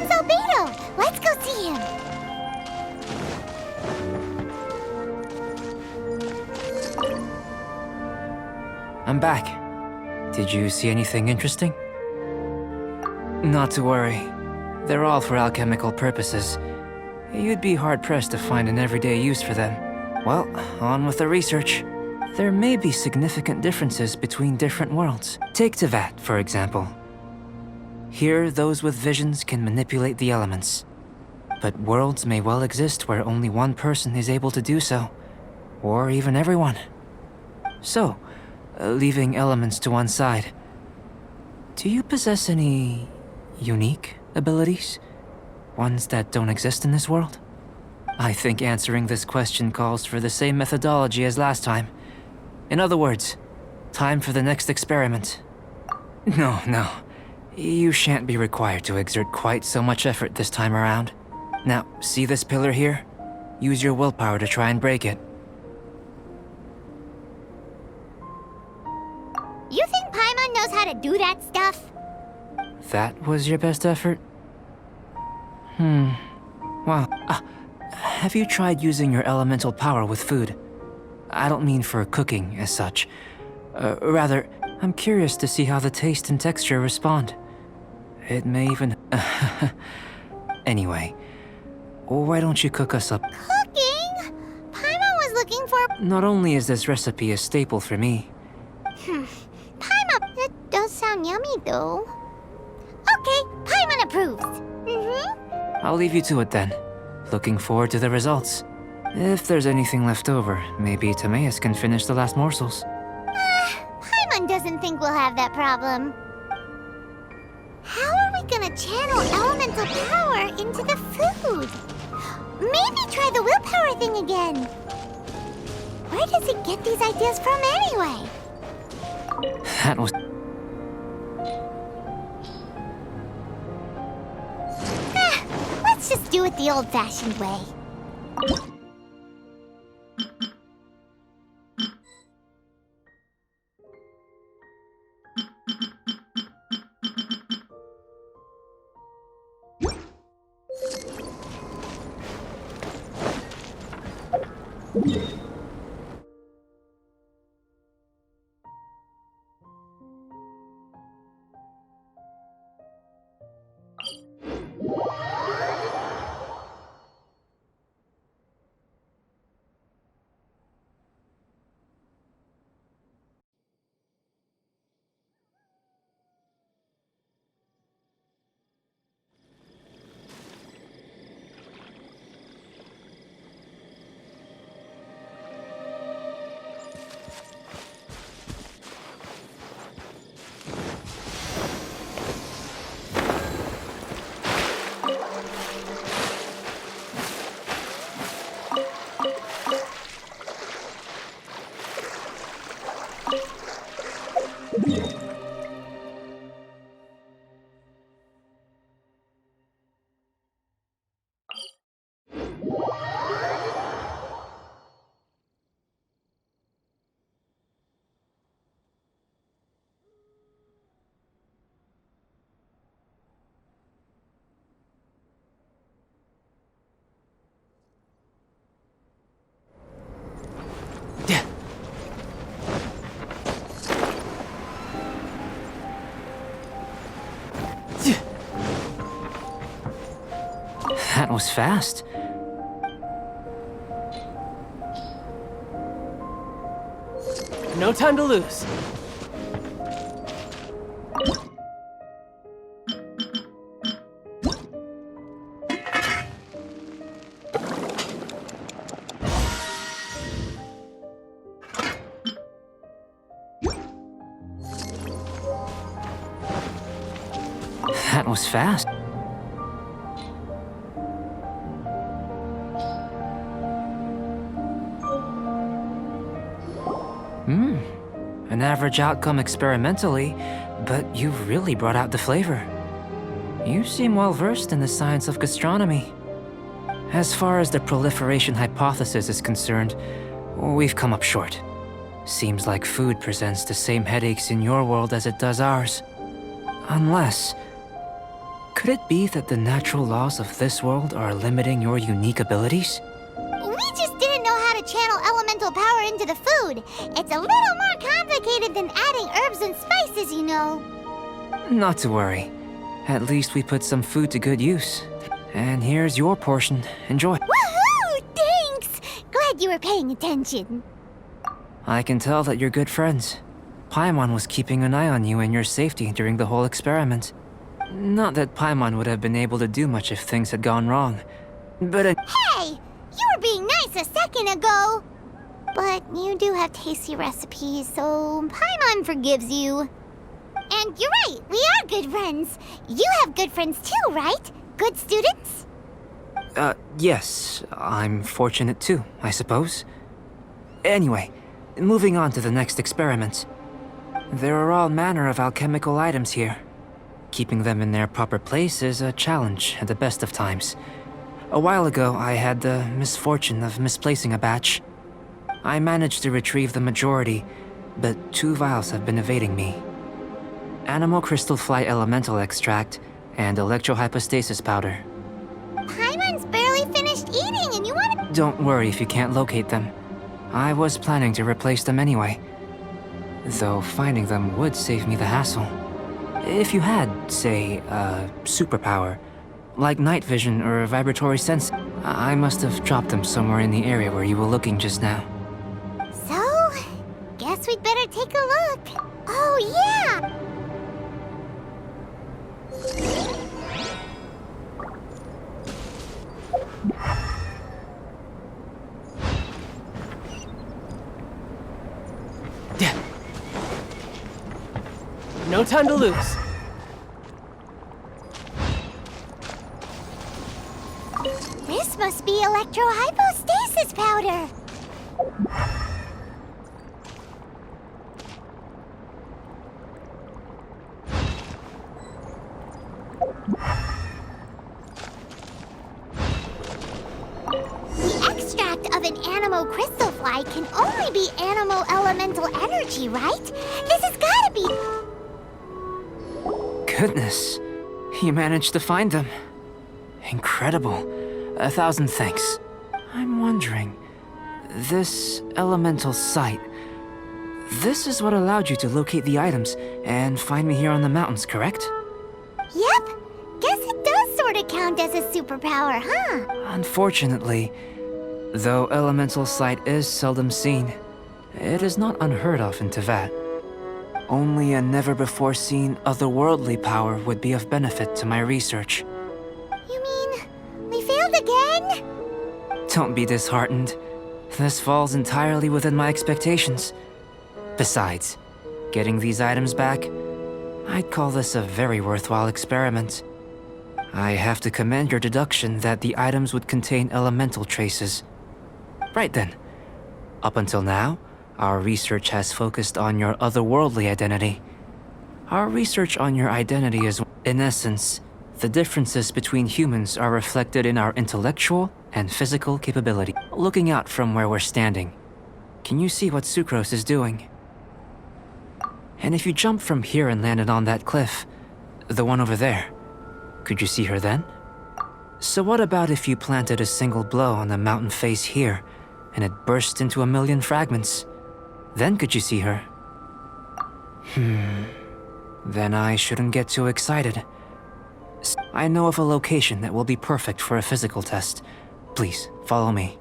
name's Albedo. Let's go see him. I'm back. Did you see anything interesting? Not to worry. They're all for alchemical purposes. You'd be hard-pressed to find an everyday use for them. Well, on with the research. There may be significant differences between different worlds. Take Tevat, for example. Here, those with visions can manipulate the elements. But worlds may well exist where only one person is able to do so. Or even everyone. So, leaving elements to one side, do you possess any unique abilities? Ones that don't exist in this world? I think answering this question calls for the same methodology as last time. In other words, time for the next experiment. No. You shan't be required to exert quite so much effort this time around. Now, see this pillar here? Use your willpower to try and break it. You think Paimon knows how to do that stuff? That was your best effort? Wow. Have you tried using your elemental power with food? I don't mean for cooking as such. Rather, I'm curious to see how the taste and texture respond. It may even... Anyway, why don't you cook us up? Cooking? Paimon was looking for... Not only is this recipe a staple for me... Paimon... That does sound yummy, though. Okay, Paimon approves. I'll leave you to it then. Looking forward to the results. If there's anything left over, maybe Timaeus can finish the last morsels. Paimon doesn't think we'll have that problem. How are we gonna channel elemental power into the food? Maybe try the willpower thing again. Where does he get these ideas from anyway? That was... Let's just do it the old-fashioned way. That was fast. No time to lose. That was fast. An average outcome experimentally, but you've really brought out the flavor. You seem well versed in the science of gastronomy. As far as the proliferation hypothesis is concerned, we've come up short. Seems like food presents the same headaches in your world as it does ours. Unless... Could it be that the natural laws of this world are limiting your unique abilities? We just didn't know how to channel elemental power into the food. It's a little more complicated than adding herbs and spices, you know. Not to worry. At least we put some food to good use. And here's your portion. Enjoy. Woohoo! Thanks! Glad you were paying attention. I can tell that you're good friends. Paimon was keeping an eye on you and your safety during the whole experiment. Not that Paimon would have been able to do much if things had gone wrong. But Hey! You were being nice a second ago! But you do have tasty recipes, so Paimon forgives you. And you're right, we are good friends. You have good friends too, right? Good students? yes, I'm fortunate too, I suppose. Anyway, moving on to the next experiment. There are all manner of alchemical items here. Keeping them in their proper place is a challenge at the best of times. A while ago, I had the misfortune of misplacing a batch. I managed to retrieve the majority, but 2 vials have been evading me. Animal crystal fly elemental extract and electrohypostasis powder. Paimon's barely finished eating and you want to... Don't worry if you can't locate them. I was planning to replace them anyway. Though finding them would save me the hassle. If you had, say, a superpower, like night vision or vibratory sense, I must have dropped them somewhere in the area where you were looking just now. So, guess we'd better take a look. Oh, yeah! No time to lose. This must be electrohypostasis powder. The extract of an animal crystal fly can only be animal elemental energy, right? This has gotta be... Goodness, you managed to find them. Incredible. 1,000 thanks. I'm wondering, this elemental sight, this is what allowed you to locate the items and find me here on the mountains, correct? Yep. Guess it does sort of count as a superpower, huh? Unfortunately, though elemental sight is seldom seen, it is not unheard of in Teyvat. Only a never-before-seen otherworldly power would be of benefit to my research. You mean, we failed again? Don't be disheartened. This falls entirely within my expectations. Besides, getting these items back, I'd call this a very worthwhile experiment. I have to commend your deduction that the items would contain elemental traces. Right then. Up until now, our research has focused on your otherworldly identity. Our research on your identity is, in essence, the differences between humans are reflected in our intellectual and physical capability. Looking out from where we're standing, can you see what Sucrose is doing? And if you jumped from here and landed on that cliff, the one over there, could you see her then? So what about if you planted a single blow on the mountain face here, and it burst into 1,000,000 fragments? Then could you see her? Then I shouldn't get too excited. I know of a location that will be perfect for a physical test. Please, follow me.